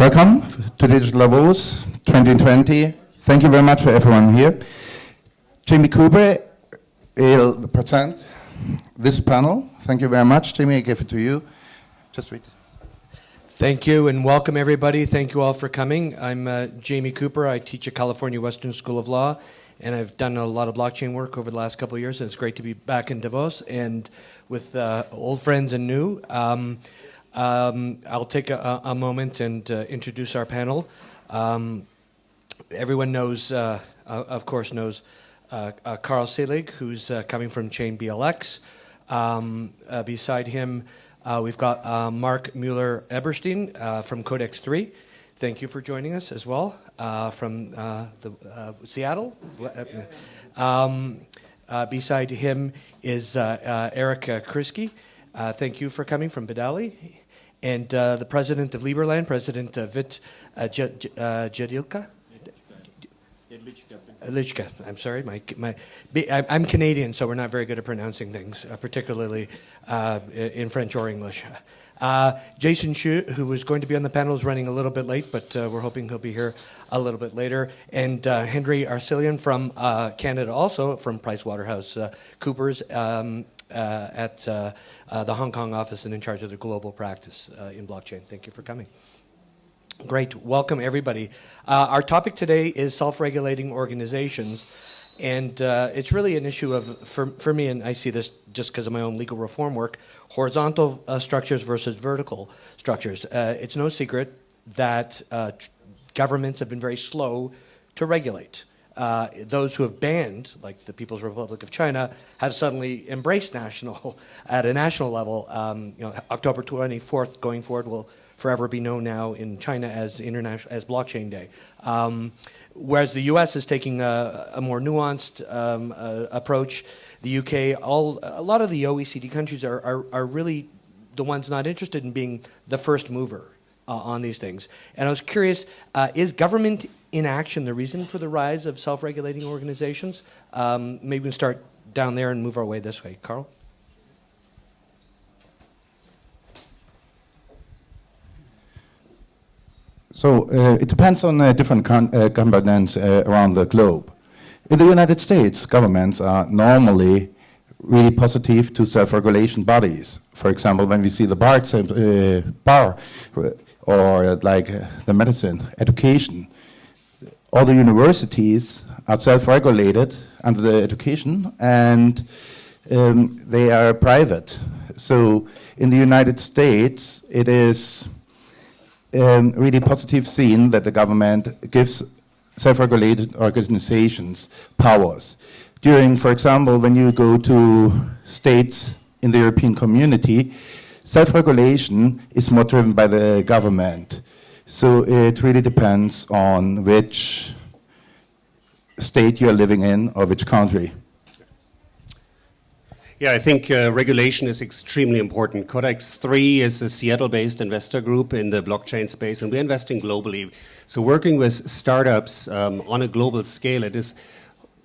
Welcome to Digital Davos 2020. Thank you very much for everyone here. Jamie Cooper will present this panel. Thank you very much. Jamie, I give it to you. Just read. Thank you and welcome everybody. Thank you all for coming. I'm Jamie Cooper. I teach at California Western School of Law, and I've done a lot of blockchain work over the last couple of years, and it's great to be back in Davos and with old friends and new. I'll take a moment and introduce our panel. Everyone knows, of course, knows Carl Selig, who's coming from chainBLX. Beside him, we've got Mark Mueller-Eberstein from Codex 3. Thank you for joining us as well from Seattle. Beside him is Eric Krisky. Thank you for coming from Badali. And the president of Liberland, President Vit Jadilka. Lichka. I'm sorry. I'm Canadian, so we're not very good at pronouncing things, particularly in French or English. Jason Shu, who was going to be on the panel, is running a little bit late, but we're hoping he'll be here a little bit later. And Henry Arcelian from Canada, also from PricewaterhouseCoopers, at the Hong Kong office and in charge of the global practice in blockchain. Thank you for coming. Great. Welcome, everybody. Our topic today is self-regulating organizations, and it's really an issue of, for me, and I see this just because of my own legal reform work, horizontal structures versus vertical structures. It's no secret that governments have been very slow to regulate. Those who have banned, like the People's Republic of China, have suddenly embraced at a national level. October 24th going forward will forever be known now in China as Blockchain Day. Whereas the U.S. is taking a more nuanced approach. The UK, a lot of the OECD countries are really the ones not interested in being the first mover on these things. And I was curious, is government inaction the reason for the rise of self-regulating organizations? Maybe we can start down there and move our way this way. Carl? So it depends on different governments around the globe. In the United States, governments are normally really positive to self-regulation bodies. For example, when we see the bar or like the medicine, education, all the universities are self-regulated under the education, and they are private. So in the United States, it is really positive seen that the government gives self-regulated organizations powers. During, for example, when you go to states in the European community, self-regulation is more driven by the government. So it really depends on which state you're living in or which country. Yeah, I think regulation is extremely important. Codex 3 is a Seattle-based investor group in the blockchain space, and we're investing globally. So working with startups on a global scale, it is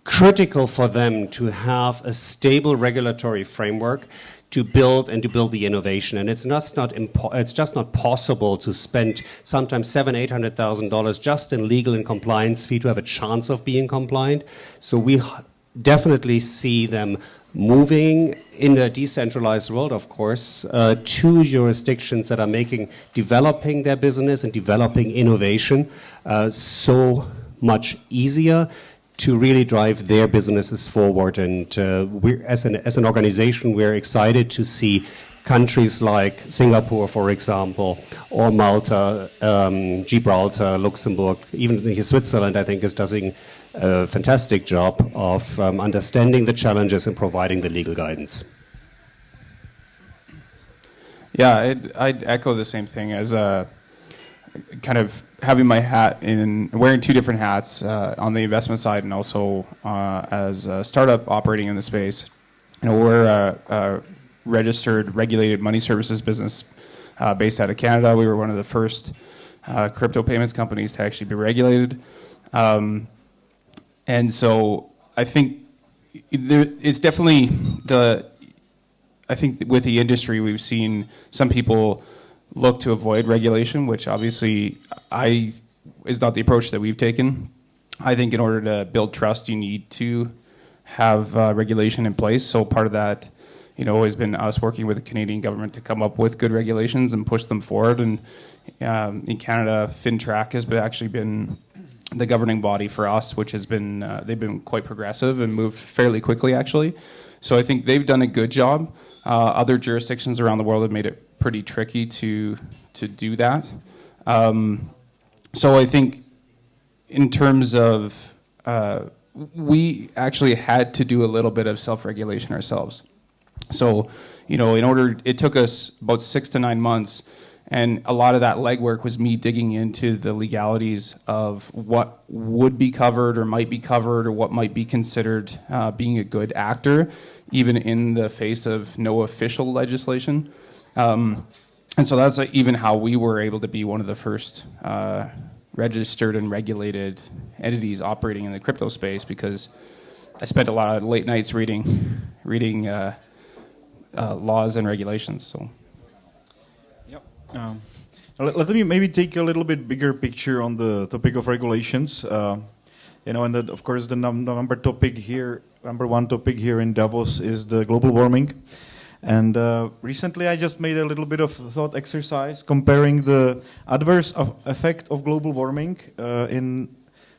critical for them to have a stable regulatory framework to build the innovation. And it's just not possible to spend sometimes $700,000-800,000 just in legal and compliance fee to have a chance of being compliant. So we definitely see them moving in the decentralized world, of course, to jurisdictions that are developing their business and developing innovation so much easier to really drive their businesses forward. And we, as an organization, we're excited to see countries like Singapore, for example, or Malta, Gibraltar, Luxembourg, even Switzerland, I think, is doing a fantastic job of understanding the challenges and providing the legal guidance. Yeah, I'd echo the same thing as kind of having my hat wearing two different hats on the investment side and also as a startup operating in the space. We're a registered, regulated money services business based out of Canada. We were one of the first crypto payments companies to actually be regulated. And so I think it's definitely I think with the industry, we've seen some people look to avoid regulation, which obviously is not the approach that we've taken. I think in order to build trust, you need to have regulation in place. So part of that, has been us working with the Canadian government to come up with good regulations and push them forward. And in Canada, FinTrack has actually been the governing body for us, which has been they've been quite progressive and moved fairly quickly, actually. So I think they've done a good job. Other jurisdictions around the world have made it pretty tricky to do that. So I think in terms of, we actually had to do a little bit of self-regulation ourselves. So, it took us about 6 to 9 months, and a lot of that legwork was me digging into the legalities of what would be covered or might be covered or what might be considered being a good actor, even in the face of no official legislation. And so that's even how we were able to be one of the first registered and regulated entities operating in the crypto space, because I spent a lot of late nights reading laws and regulations. So. Let me maybe take a little bit bigger picture on the topic of regulations. And that, of course, the number one topic here in Davos is the global warming. And recently I just made a little bit of thought exercise comparing the adverse effect of global warming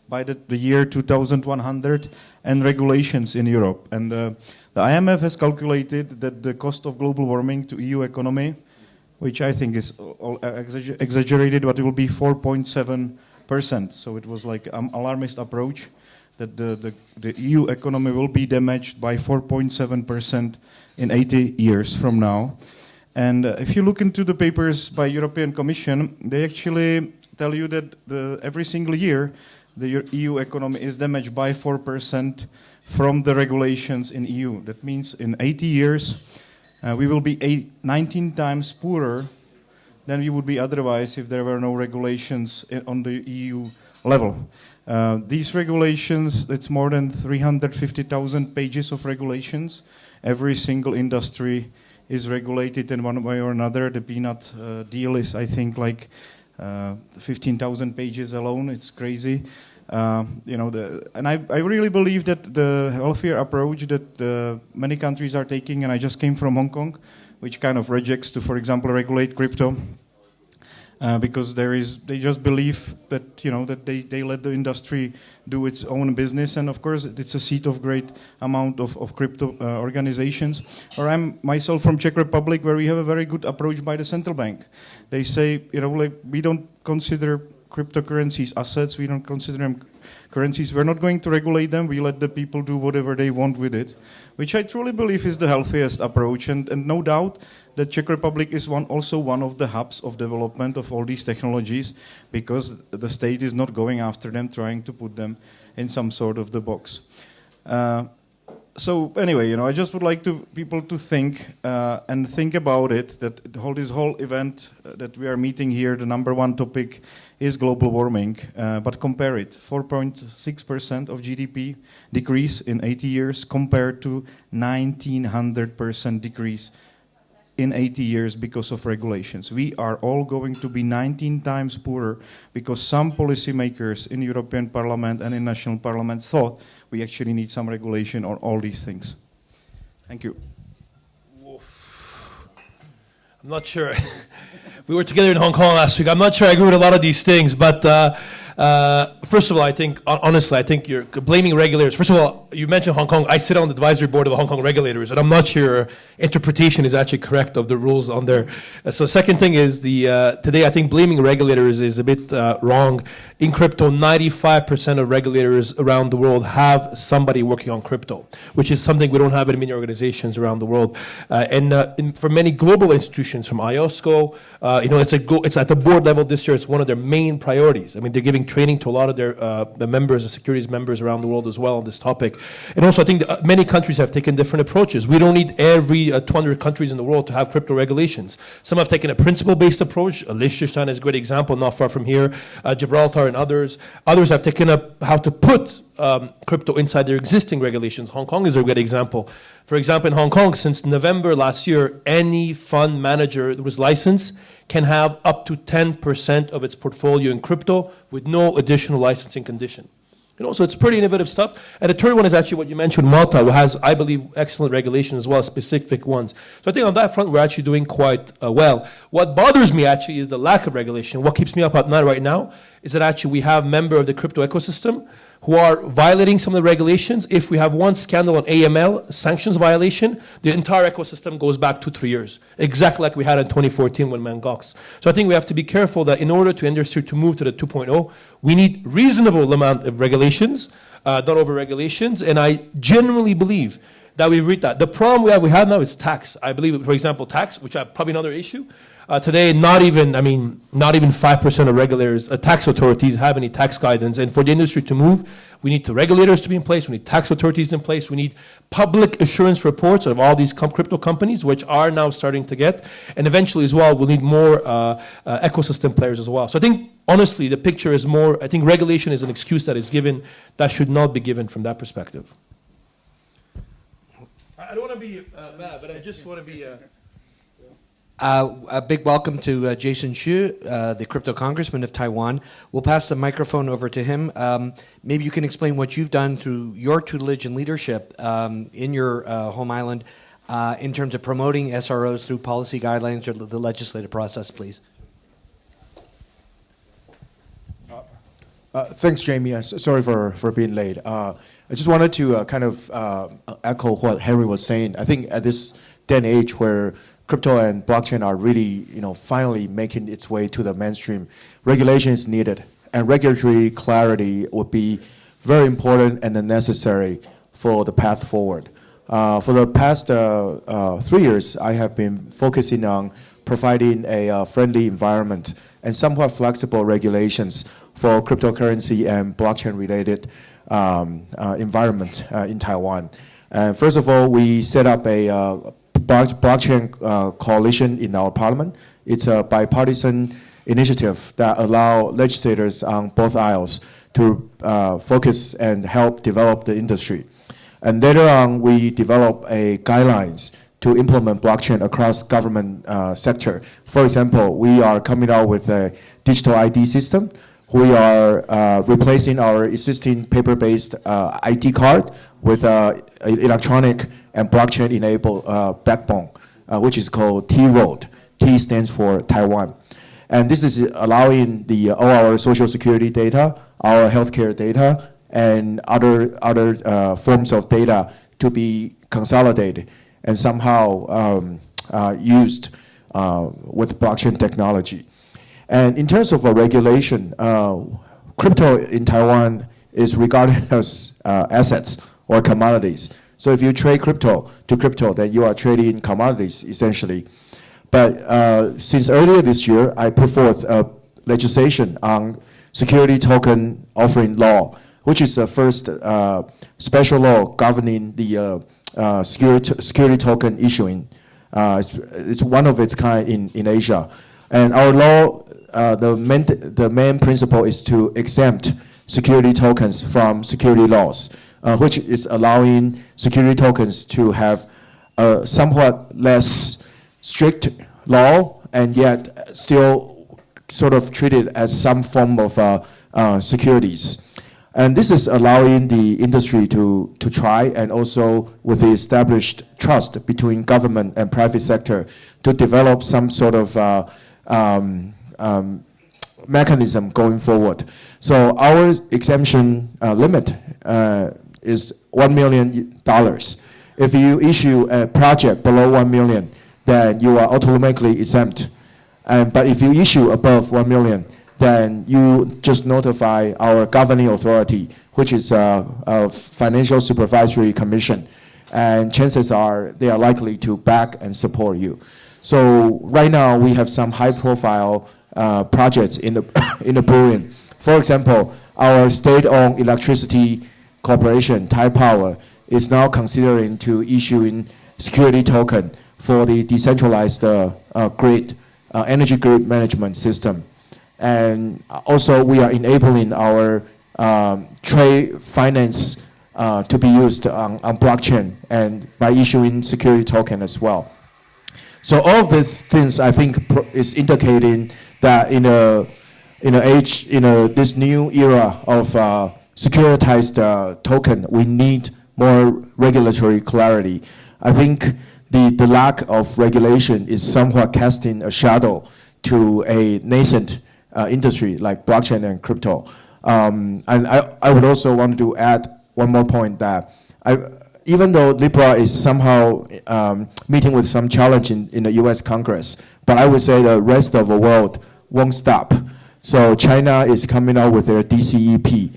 by the year 2100 and regulations in Europe. And the IMF has calculated that the cost of global warming to EU economy, which I think is exaggerated, but it will be 4.7%. So it was like an alarmist approach that the EU economy will be damaged by 4.7% in 80 years from now. And if you look into the papers by European Commission, they actually tell you that every single year the EU economy is damaged by 4% from the regulations in EU. That means in 80 years, we will be 19 times poorer than we would be otherwise if there were no regulations on the EU level. These regulations, it's more than 350,000 pages of regulations. Every single industry is regulated in one way or another. The peanut deal is, I think, like 15,000 pages alone. It's crazy. And I really believe that the healthier approach that many countries are taking, and I just came from Hong Kong, which kind of rejects to, for example, regulate crypto, because they just believe that that they let the industry do its own business, and of course it's a seat of great amount of crypto organizations. Or I'm myself from Czech Republic, where we have a very good approach by the central bank. They say we don't consider cryptocurrencies assets, we don't consider them currencies, we're not going to regulate them, we let the people do whatever they want with it, which I truly believe is the healthiest approach, and no doubt that Czech Republic is also one of the hubs of development of all these technologies, because the state is not going after them, trying to put them in some sort of the box. So anyway, I just would like people to think about it, that this whole event that we are meeting here, the number one topic is global warming, but compare it, 4.6% of GDP decrease in 80 years compared to 1900% decrease in 80 years because of regulations. We are all going to be 19 times poorer because some policymakers in European Parliament and in national parliaments thought we actually need some regulation on all these things. Thank you. I'm not sure. We were together in Hong Kong last week. I'm not sure I agree with a lot of these things, but first of all, I think, honestly, I think you're blaming regulators. First of all, you mentioned Hong Kong. I sit on the advisory board of the Hong Kong regulators, and I'm not sure your interpretation is actually correct of the rules on there. So second thing is, today I think blaming regulators is a bit wrong. In crypto, 95% of regulators around the world have somebody working on crypto, which is something we don't have in many organizations around the world. And for many global institutions, from IOSCO, it's at the board level this year. It's one of their main priorities. I mean, they're giving training to a lot of the members, the securities members around the world as well on this topic. And also, I think that many countries have taken different approaches. We don't need every 200 countries in the world to have crypto regulations. Some have taken a principle-based approach. Liechtenstein is a great example, not far from here. Gibraltar and others. Others have taken up how to put crypto inside their existing regulations. Hong Kong is a good example. For example, in Hong Kong, since November last year, any fund manager that was licensed can have up to 10% of its portfolio in crypto with no additional licensing condition. So it's pretty innovative stuff. And the third one is actually what you mentioned, Malta, who has, I believe, excellent regulation as well, specific ones. So I think on that front, we're actually doing quite well. What bothers me actually is the lack of regulation. What keeps me up at night right now is that actually we have members of the crypto ecosystem who are violating some of the regulations. If we have one scandal on AML, sanctions violation, the entire ecosystem goes back 2-3 years, exactly like we had in 2014 when Mangox. So I think we have to be careful that in order to industry to move to the 2.0, we need reasonable amount of regulations, not over regulations, and I genuinely believe that we read that. The problem we have now is tax. I believe, for example, tax, which is probably another issue. Today, not even 5% of regulators, tax authorities have any tax guidance. And for the industry to move, we need the regulators to be in place. We need tax authorities in place. We need public assurance reports of all these crypto companies, which are now starting to get. And eventually as well, we'll need more ecosystem players as well. So I think, honestly, the picture is more, I think regulation is an excuse that is given that should not be given from that perspective. I don't want to be bad, but I just want to be... A big welcome to Jason Xu, the crypto congressman of Taiwan. We'll pass the microphone over to him. Maybe you can explain what you've done through your tutelage and leadership in your home island in terms of promoting SROs through policy guidelines or the legislative process, please. Thanks, Jamie. Sorry for being late. I just wanted to kind of echo what Henry was saying. I think at this day and age where crypto and blockchain are really, finally making its way to the mainstream, regulation is needed, and regulatory clarity would be very important and necessary for the path forward. For the past 3 years, I have been focusing on providing a friendly environment and somewhat flexible regulations for cryptocurrency and blockchain-related environment in Taiwan. First of all, we set up a blockchain coalition in our parliament. It's a bipartisan initiative that allows legislators on both aisles to focus and help develop the industry. And later on, we develop a guidelines to implement blockchain across government sector. For example, we are coming out with a digital ID system. We are replacing our existing paper-based ID card with electronic and blockchain-enabled backbone, which is called T-Road. T stands for Taiwan. And this is allowing all our social security data, our healthcare data, and other forms of data to be consolidated and somehow used with blockchain technology. And in terms of regulation, crypto in Taiwan is regarded as assets or commodities. So if you trade crypto to crypto, then you are trading commodities, essentially. But since earlier this year, I put forth legislation on security token offering law, which is the first special law governing the security token issuing. It's one of its kind in Asia. And our law, the main principle is to exempt security tokens from security laws, which is allowing security tokens to have a somewhat less strict law and yet still sort of treated as some form of securities. And this is allowing the industry to try, and also with the established trust between government and private sector, to develop some sort of mechanism going forward. So our exemption limit is $1 million. If you issue a project below 1 million, then you are automatically exempt. But if you issue above 1 million, then you just notify our governing authority, which is a Financial Supervisory Commission. And chances are they are likely to back and support you. So right now we have some high-profile projects in the brewing. For example, our state-owned electricity corporation, Taipower, is now considering to issuing security token for the decentralized grid, energy grid management system. And also we are enabling our trade finance to be used on blockchain and by issuing security token as well. So all of these things, I think, is indicating that in this new era of securitized token, we need more regulatory clarity. I think the lack of regulation is somewhat casting a shadow to a nascent industry like blockchain and crypto. And I would also want to add one more point that even though Libra is somehow meeting with some challenge in the US Congress, but I would say the rest of the world won't stop. So China is coming out with their DCEP,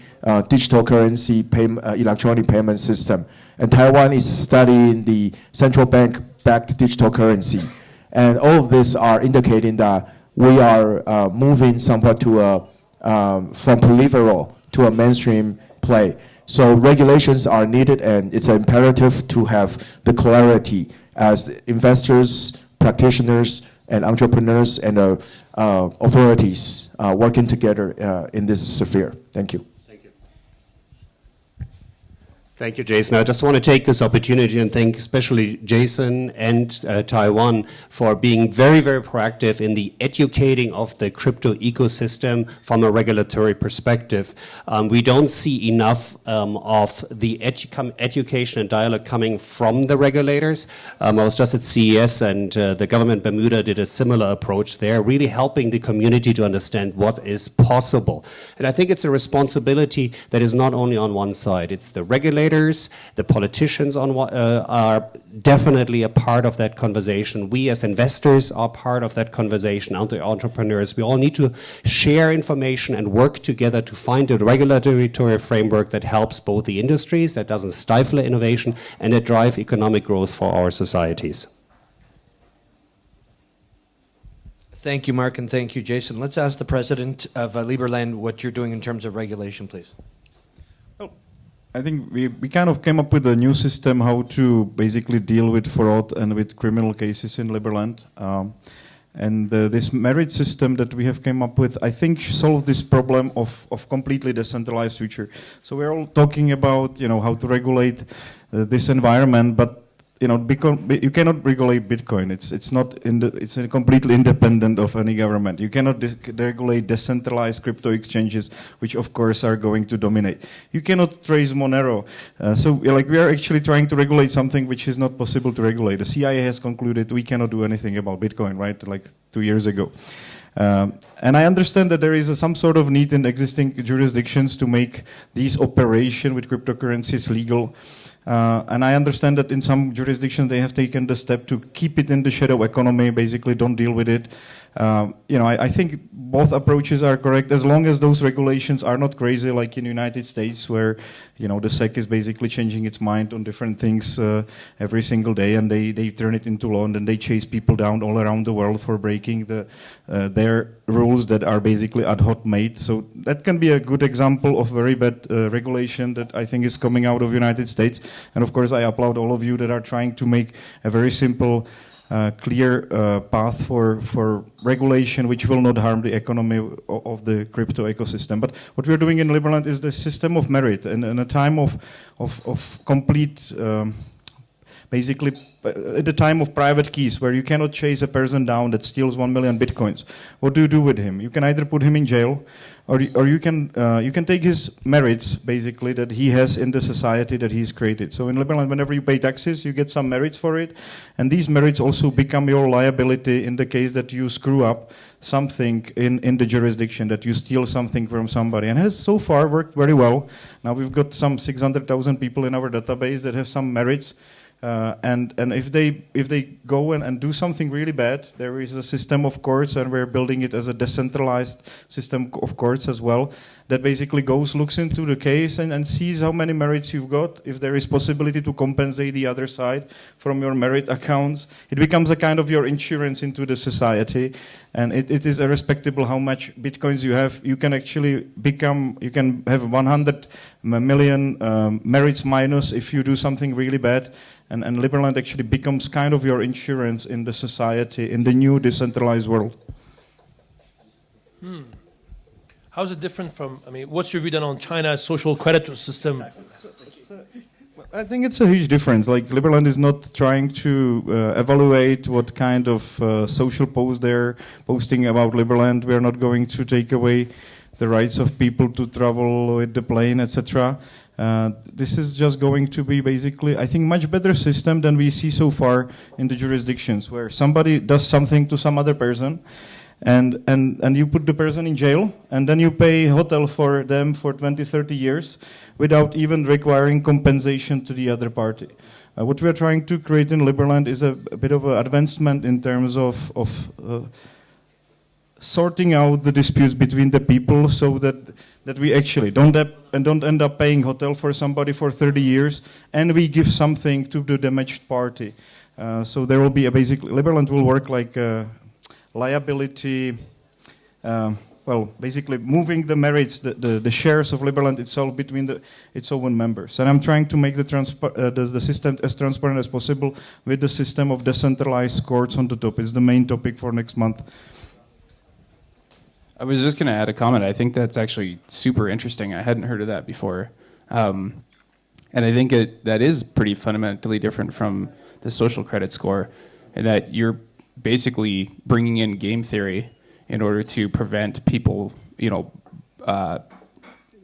digital currency electronic payment system. And Taiwan is studying the central bank-backed digital currency. And all of these are indicating that we are moving somewhat to from peripheral to a mainstream play. So regulations are needed, and it's imperative to have the clarity as investors, practitioners, and entrepreneurs and authorities working together in this sphere. Thank you. Thank you, Jason. I just want to take this opportunity and thank especially Jason and Taiwan for being very, very proactive in the educating of the crypto ecosystem from a regulatory perspective. We don't see enough of the education and dialogue coming from the regulators. I was just at CES, and the government Bermuda did a similar approach there, really helping the community to understand what is possible. And I think it's a responsibility that is not only on one side. It's the regulators, the politicians are definitely a part of that conversation. We as investors are part of that conversation, and the entrepreneurs. We all need to share information and work together to find a regulatory framework that helps both the industries, that doesn't stifle innovation, and that drive economic growth for our societies. Thank you, Mark, and thank you, Jason. Let's ask the president of Liberland what you're doing in terms of regulation, please. I think we kind of came up with a new system how to basically deal with fraud and with criminal cases in Liberland. And this merit system that we have came up with, I think, solve this problem of completely decentralized future. So we're all talking about, how to regulate this environment, but you cannot regulate Bitcoin. It's completely independent of any government. You cannot regulate decentralized crypto exchanges, which of course are going to dominate. You cannot trace Monero. So we are actually trying to regulate something which is not possible to regulate. The CIA has concluded we cannot do anything about Bitcoin, right? Like 2 years ago. And I understand that there is some sort of need in existing jurisdictions to make these operations with cryptocurrencies legal. And I understand that in some jurisdictions they have taken the step to keep it in the shadow economy, basically don't deal with it. I think both approaches are correct as long as those regulations are not crazy like in the United States where the SEC is basically changing its mind on different things every single day, and they turn it into law, and then they chase people down all around the world for breaking their rules that are basically ad hoc made. So that can be a good example of very bad regulation that I think is coming out of the United States. And of course I applaud all of you that are trying to make a very simple clear path for regulation which will not harm the economy of the crypto ecosystem. But what we're doing in Liberland is the system of merit. And in a time of complete, basically at the time of private keys where you cannot chase a person down that steals 1 million bitcoins, what do you do with him? You can either put him in jail, or you can take his merits, basically, that he has in the society that he's created. So in Liberland, whenever you pay taxes, you get some merits for it, and these merits also become your liability in the case that you screw up something in the jurisdiction, that you steal something from somebody. And it has so far worked very well. Now we've got some 600,000 people in our database that have some merits. And if they go and do something really bad, there is a system of courts, and we're building it as a decentralized system of courts as well, that basically looks into the case and sees how many merits you've got. If there is possibility to compensate the other side from your merit accounts, it becomes a kind of your insurance into the society. And it is irrespective how much bitcoins you have. You can actually you can have 100 million merits minus if you do something really bad. And Liberland actually becomes kind of your insurance in the society, in the new decentralized world. How's it different from, I mean, what's your view then on China's social credit system? I think it's a huge difference. Like Liberland is not trying to evaluate what kind of social post they're posting about Liberland. We are not going to take away the rights of people to travel with the plane, etc. This is just going to be basically, I think, much better system than we see so far in the jurisdictions, where somebody does something to some other person, and you put the person in jail, and then you pay hotel for them for 20, 30 years without even requiring compensation to the other party. What we are trying to create in Liberland is a bit of an advancement in terms of sorting out the disputes between the people, so that we actually don't end up paying hotel for somebody for 30 years, and we give something to the damaged party. So there will be basically, Liberland will work like a liability, basically moving the merits, the shares of Liberland itself between its own members. And I'm trying to make the system as transparent as possible with the system of decentralized courts on the top. It's the main topic for next month. I was just going to add a comment. I think that's actually super interesting. I hadn't heard of that before. And I think that is pretty fundamentally different from the social credit score, in that you're basically bringing in game theory in order to prevent people,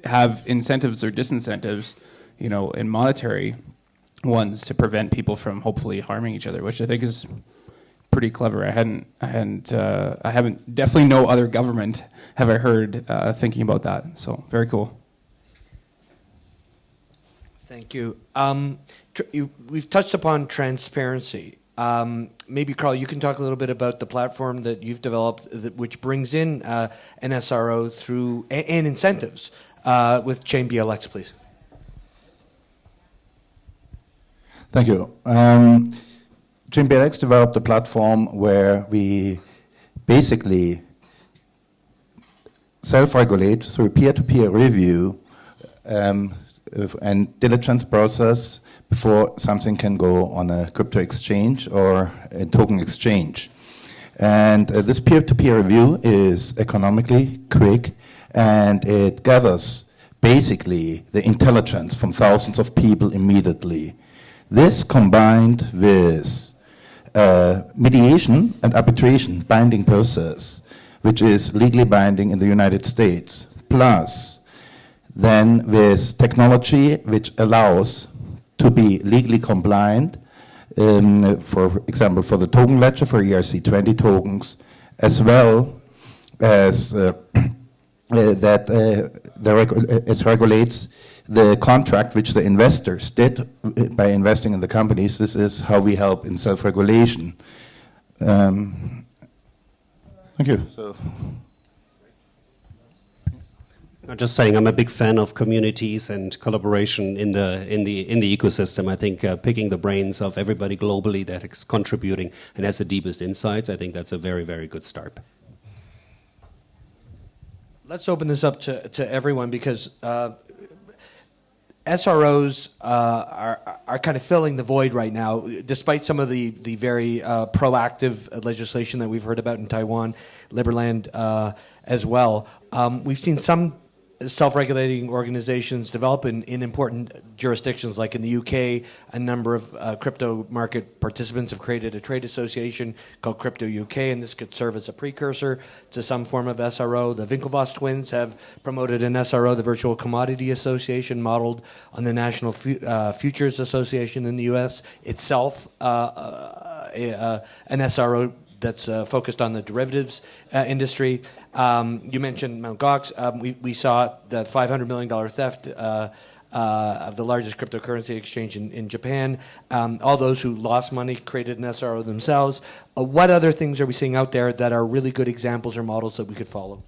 have incentives or disincentives, in monetary ones to prevent people from hopefully harming each other, which I think is pretty clever. I haven't, definitely no other government have I heard thinking about that. So very cool. Thank you. We've touched upon transparency. Maybe, Carl, you can talk a little bit about the platform that you've developed, which brings in an SRO through and incentives with chainBLX, please. Thank you. chainBLX developed a platform where we basically self-regulate through peer-to-peer review and diligence process before something can go on a crypto exchange or a token exchange. And this peer-to-peer review is economically quick, and it gathers basically the intelligence from thousands of people immediately. This combined with mediation and arbitration binding process, which is legally binding in the United States, plus then with technology which allows to be legally compliant, for example, for the token ledger for ERC20 tokens, as well as it regulates the contract which the investors did by investing in the companies. This is how we help in self-regulation. Thank you. So. I'm just saying, I'm a big fan of communities and collaboration in the ecosystem. I think picking the brains of everybody globally that is contributing and has the deepest insights, I think that's a very, very good start. Let's open this up to everyone, because SROs are kind of filling the void right now, despite some of the very proactive legislation that we've heard about in Taiwan, Liberland as well. We've seen some self-regulating organizations develop in important jurisdictions, like in the UK. A number of crypto market participants have created a trade association called Crypto UK, and this could serve as a precursor to some form of SRO. The Winklevoss twins have promoted an SRO, the Virtual Commodity Association, modeled on the National Futures Association in the US, itself an SRO that's focused on the derivatives industry. You mentioned Mt. Gox. We saw the $500 million theft of the largest cryptocurrency exchange in Japan. All those who lost money created an SRO themselves. What other things are we seeing out there that are really good examples or models that we could follow?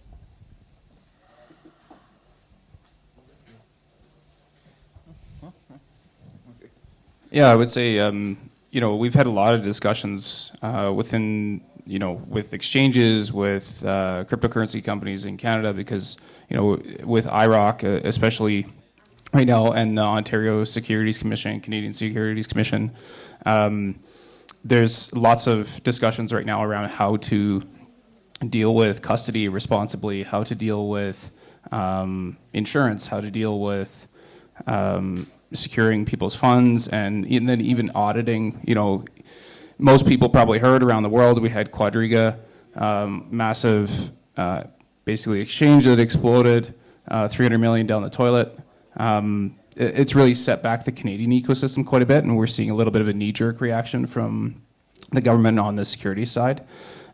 Yeah, I would say, we've had a lot of discussions within, with exchanges, with cryptocurrency companies in Canada, because, with IROC, especially right now, and the Ontario Securities Commission, Canadian Securities Commission, there's lots of discussions right now around how to deal with custody responsibly, how to deal with insurance, how to deal with securing people's funds, and then even auditing. Most people probably heard around the world we had Quadriga, massive, basically exchange that exploded, 300 million down the toilet. It's really set back the Canadian ecosystem quite a bit, and we're seeing a little bit of a knee-jerk reaction from the government on the security side.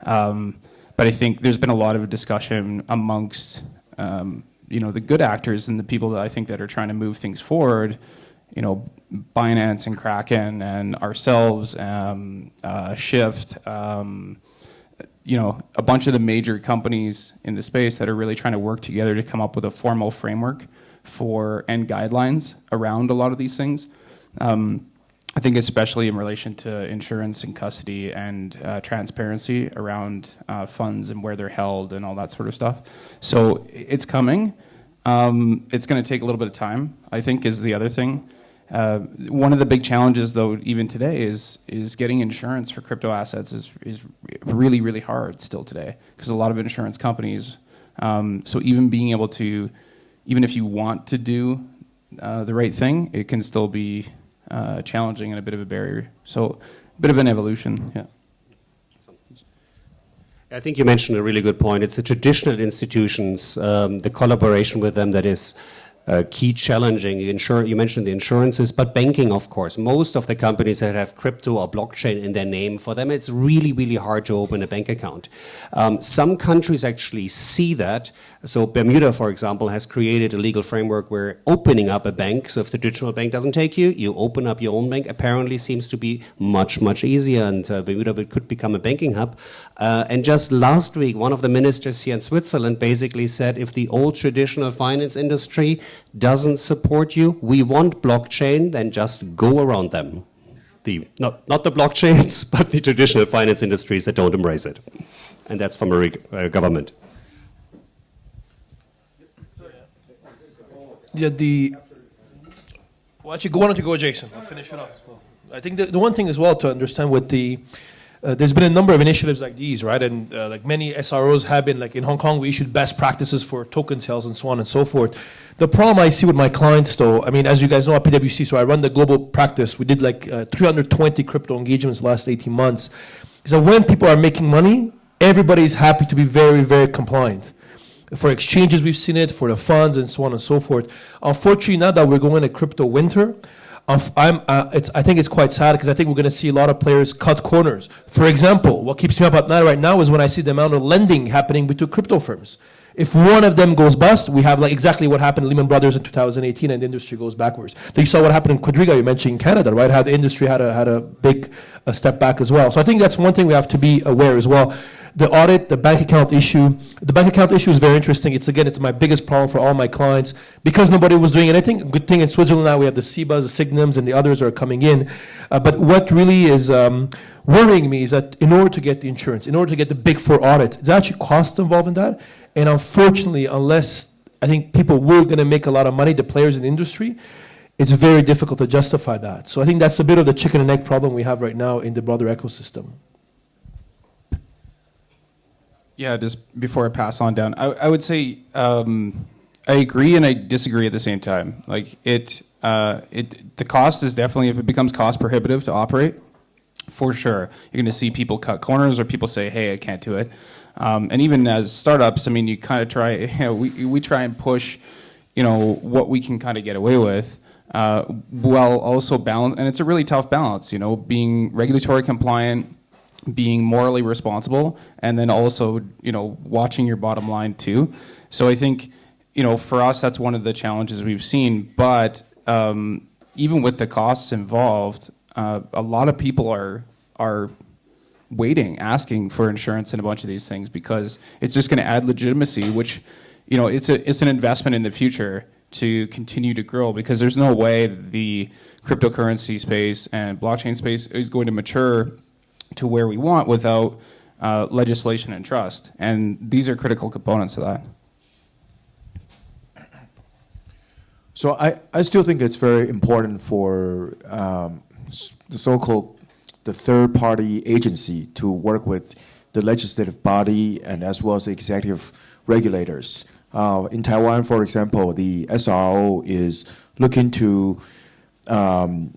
But I think there's been a lot of discussion amongst the good actors and the people that I think that are trying to move things forward. Binance and Kraken and ourselves, Shift. A bunch of the major companies in the space that are really trying to work together to come up with a formal framework and guidelines around a lot of these things. I think especially in relation to insurance and custody and transparency around funds and where they're held and all that sort of stuff. So it's coming. It's going to take a little bit of time, I think, is the other thing. One of the big challenges, though, even today, is getting insurance for crypto assets is really, really hard still today, because a lot of insurance companies, so even being able to, even if you want to do the right thing, it can still be challenging and a bit of a barrier. So a bit of an evolution, yeah. I think you mentioned a really good point. It's the traditional institutions, the collaboration with them that is key challenging. You mentioned the insurances, but banking, of course. Most of the companies that have crypto or blockchain in their name, for them it's really, really hard to open a bank account. Some countries actually see that. So Bermuda, for example, has created a legal framework where opening up a bank, so if the traditional bank doesn't take you, you open up your own bank, apparently seems to be much, much easier, and Bermuda could become a banking hub. And just last week, one of the ministers here in Switzerland basically said, if the old traditional finance industry doesn't support you, we want blockchain, then just go around them. Not the blockchains, but the traditional finance industries that don't embrace it. And that's from a government. Yeah, actually, why don't you go, Jason? I'll finish it off as well. I think the one thing as well to understand with there's been a number of initiatives like these, right? And like many SROs have been, like in Hong Kong, we issued best practices for token sales and so on and so forth. The problem I see with my clients, though, I mean, as you guys know, at PwC, so I run the global practice. We did like 320 crypto engagements the last 18 months. Is that when people are making money, everybody's happy to be very, very compliant. For exchanges, we've seen it, for the funds and so on and so forth. Unfortunately, now that we're going to crypto winter, I think it's quite sad, because I think we're going to see a lot of players cut corners. For example, what keeps me up at night right now is when I see the amount of lending happening between crypto firms. If one of them goes bust, we have like exactly what happened to Lehman Brothers in 2018, and the industry goes backwards. Then you saw what happened in Quadriga, you mentioned in Canada, right? How the industry had a big step back as well. So I think that's one thing we have to be aware as well. The audit, the bank account issue. The bank account issue is very interesting. It's my biggest problem for all my clients, because nobody was doing anything. Good thing in Switzerland now we have the CBAs, the Signums, and the others are coming in. But what really is worrying me is that in order to get the insurance, in order to get the Big Four audits, there's actually costs involved in that. And unfortunately, unless I think people were going to make a lot of money, the players in the industry, it's very difficult to justify that. So I think that's a bit of the chicken and egg problem we have right now in the broader ecosystem. Yeah, just before I pass on down, I would say I agree and I disagree at the same time. Like the cost is definitely, if it becomes cost prohibitive to operate, for sure, you're going to see people cut corners, or people say, "Hey, I can't do it." And even as startups, I mean, you kind of try. We try and push, what we can kind of get away with, while also balance. And it's a really tough balance, being regulatory compliant, being morally responsible, and then also, watching your bottom line too. So I think, for us, that's one of the challenges we've seen. But even with the costs involved, a lot of people are waiting, asking for insurance and a bunch of these things, because it's just going to add legitimacy, which, it's an investment in the future to continue to grow, because there's no way the cryptocurrency space and blockchain space is going to mature to where we want without legislation and trust. And these are critical components of that. So I still think it's very important for the so-called the third-party agency to work with the legislative body and as well as the executive regulators In Taiwan, for example, the SRO is looking to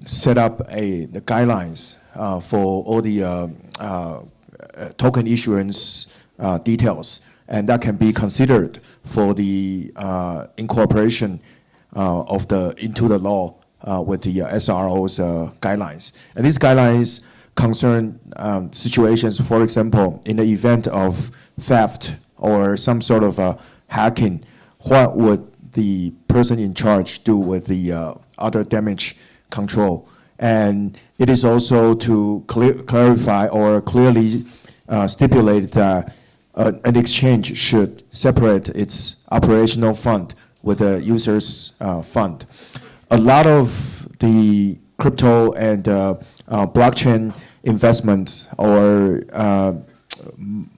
set up the guidelines for all the token issuance details, and that can be considered for the incorporation into the law with the SRO's guidelines. And these guidelines concern situations, for example, in the event of theft or some sort of hacking, what would the person in charge do with the other damage control? And it is also to clarify or clearly stipulate that an exchange should separate its operational fund with the user's fund. A lot of the crypto and blockchain investment or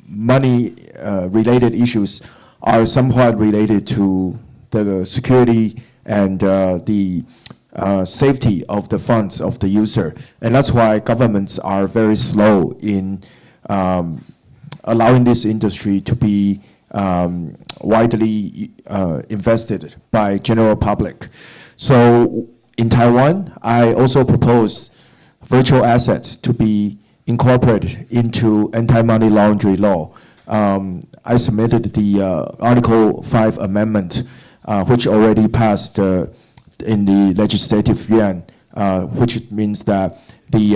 money-related issues are somewhat related to the security and the safety of the funds of the user. And that's why governments are very slow in allowing this industry to be widely invested by general public. So in Taiwan, I also propose virtual assets to be incorporated into anti-money laundering law. I submitted the Article 5 amendment, which already passed in the legislative yuan, which means that the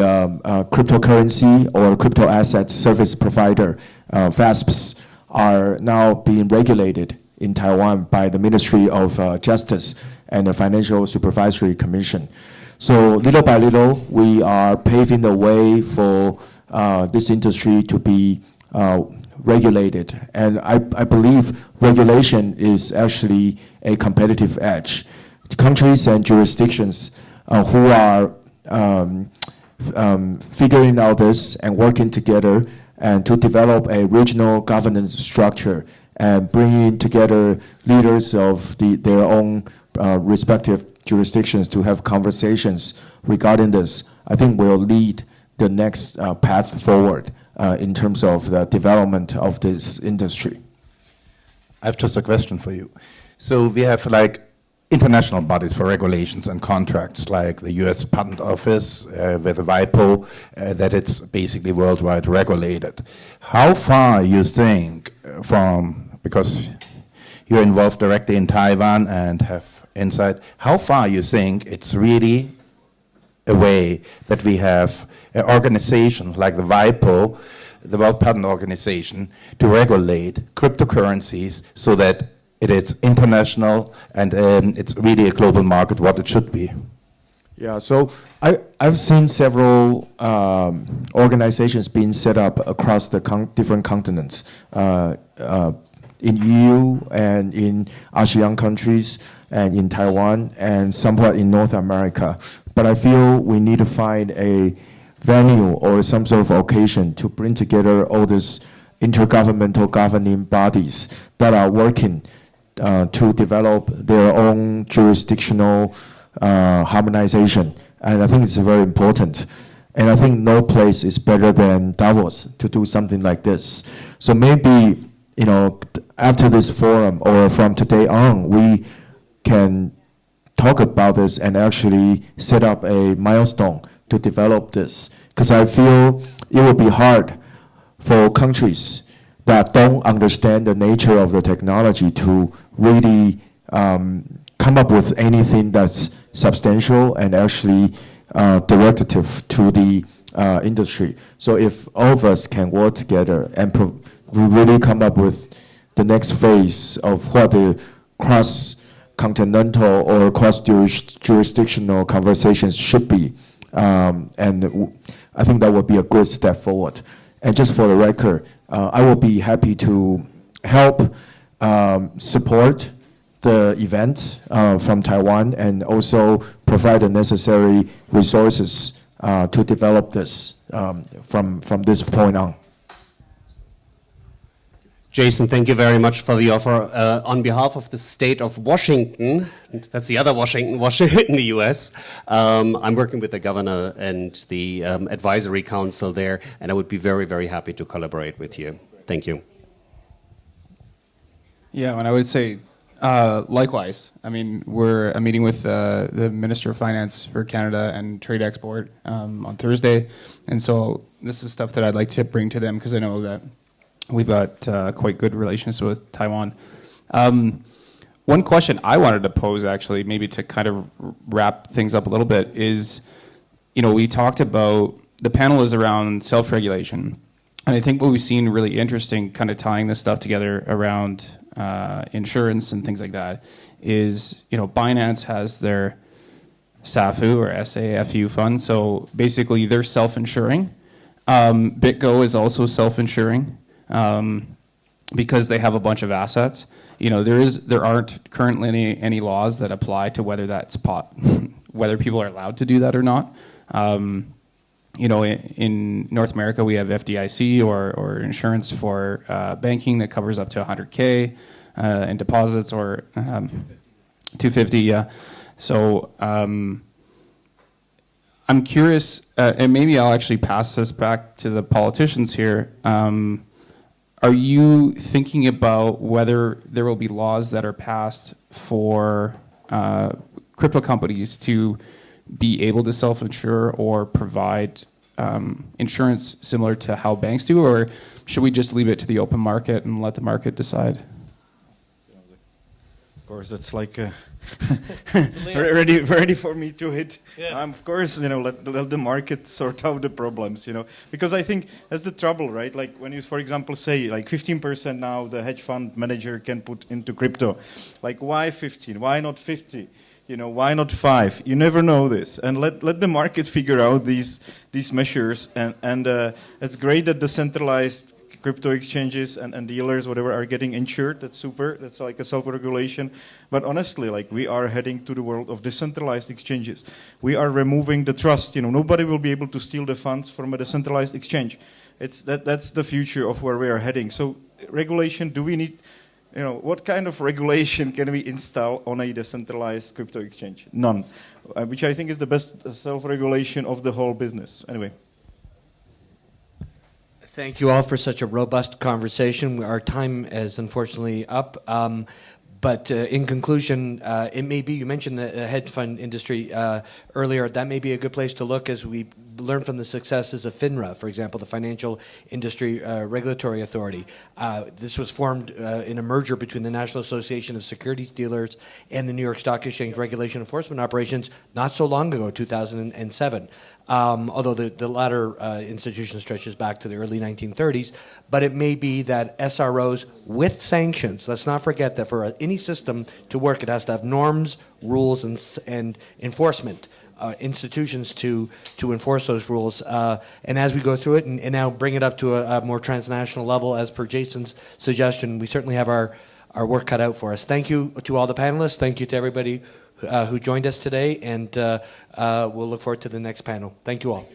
cryptocurrency or crypto assets service provider, VASPs, are now being regulated in Taiwan by the Ministry of Justice and the Financial Supervisory Commission. So little by little, we are paving the way for this industry to be regulated. And I believe regulation is actually a competitive edge. Countries and jurisdictions who are figuring out this and working together and to develop a regional governance structure and bringing together leaders of their own respective jurisdictions to have conversations regarding this, I think will lead the next path forward in terms of the development of this industry. I have just a question for you. So we have like international bodies for regulations and contracts, like the US Patent Office with the WIPO, that it's basically worldwide regulated. How far you think because you're involved directly in Taiwan and have insight, how far you think it's really a way that we have an organization like the WIPO, the World Patent Organization, to regulate cryptocurrencies so that it is international and it's really a global market, what it should be? Yeah, so I've seen several organizations being set up across the different continents, in EU and in ASEAN countries and in Taiwan and somewhat in North America. But I feel we need to find a venue or some sort of occasion to bring together all these intergovernmental governing bodies that are working to develop their own jurisdictional harmonization. And I think it's very important. And I think no place is better than Davos to do something like this. So maybe, after this forum or from today on, we can talk about this and actually set up a milestone to develop this. Because I feel it will be hard for countries that don't understand the nature of the technology to really come up with anything that's substantial and actually directive to the industry. So if all of us can work together and we really come up with the next phase of what the cross-continental or cross-jurisdictional conversations should be, and I think that would be a good step forward. And just for the record, I will be happy to help support the event from Taiwan and also provide the necessary resources to develop this from this point on. Jason, thank you very much for the offer. On behalf of the state of Washington, that's the other Washington in the US, I'm working with the governor and the advisory council there, and I would be very, very happy to collaborate with you. Thank you. Yeah, and I would say likewise. I mean, we're meeting with the Minister of Finance for Canada and Trade Export on Thursday, and so this is stuff that I'd like to bring to them because I know that we've got quite good relations with Taiwan. One question I wanted to pose, actually, maybe to kind of wrap things up a little bit, is, we talked about the panel is around self-regulation. And I think what we've seen really interesting, kind of tying this stuff together around insurance and things like that, is Binance has their SAFU or SAFU fund. So basically, they're self-insuring. BitGo is also self-insuring because they have a bunch of assets. There aren't currently any laws that apply to whether whether people are allowed to do that or not. In North America, we have FDIC or insurance for banking that covers up to 100K in deposits or 250. Yeah. So I'm curious, and maybe I'll actually pass this back to the politicians here. Are you thinking about whether there will be laws that are passed for crypto companies to be able to self-insure or provide insurance similar to how banks do, or should we just leave it to the open market and let the market decide? Of course, that's like ready for me to hit. Yeah. Of course, let the market sort out the problems, because I think that's the trouble, right? Like when you, for example, say like 15% now the hedge fund manager can put into crypto. Like why 15? Why not 50? Why not 5? You never know this, and let the market figure out these measures. And it's great that the centralized crypto exchanges and dealers, whatever, are getting insured. That's super. That's like a self-regulation. But honestly, like we are heading to the world of decentralized exchanges. We are removing the trust. Nobody will be able to steal the funds from a decentralized exchange. That's the future of where we are heading. So regulation, do we need? What kind of regulation can we install on a decentralized crypto exchange? None, which I think is the best self-regulation of the whole business. Anyway. Thank you all for such a robust conversation. Our time is unfortunately up. But in conclusion, it may be, you mentioned the hedge fund industry earlier, that may be a good place to look as we learn from the successes of FINRA, for example, the Financial Industry Regulatory Authority. This was formed in a merger between the National Association of Securities Dealers and the New York Stock Exchange Regulation Enforcement Operations not so long ago, 2007. Although the latter institution stretches back to the early 1930s. But it may be that SROs with sanctions, let's not forget that for any system to work, it has to have norms, rules, and enforcement. Institutions to enforce those rules. And as we go through it and now bring it up to a more transnational level, as per Jason's suggestion, we certainly have our work cut out for us. Thank you to all the panelists. Thank you to everybody who joined us today. And we'll look forward to the next panel. Thank you all.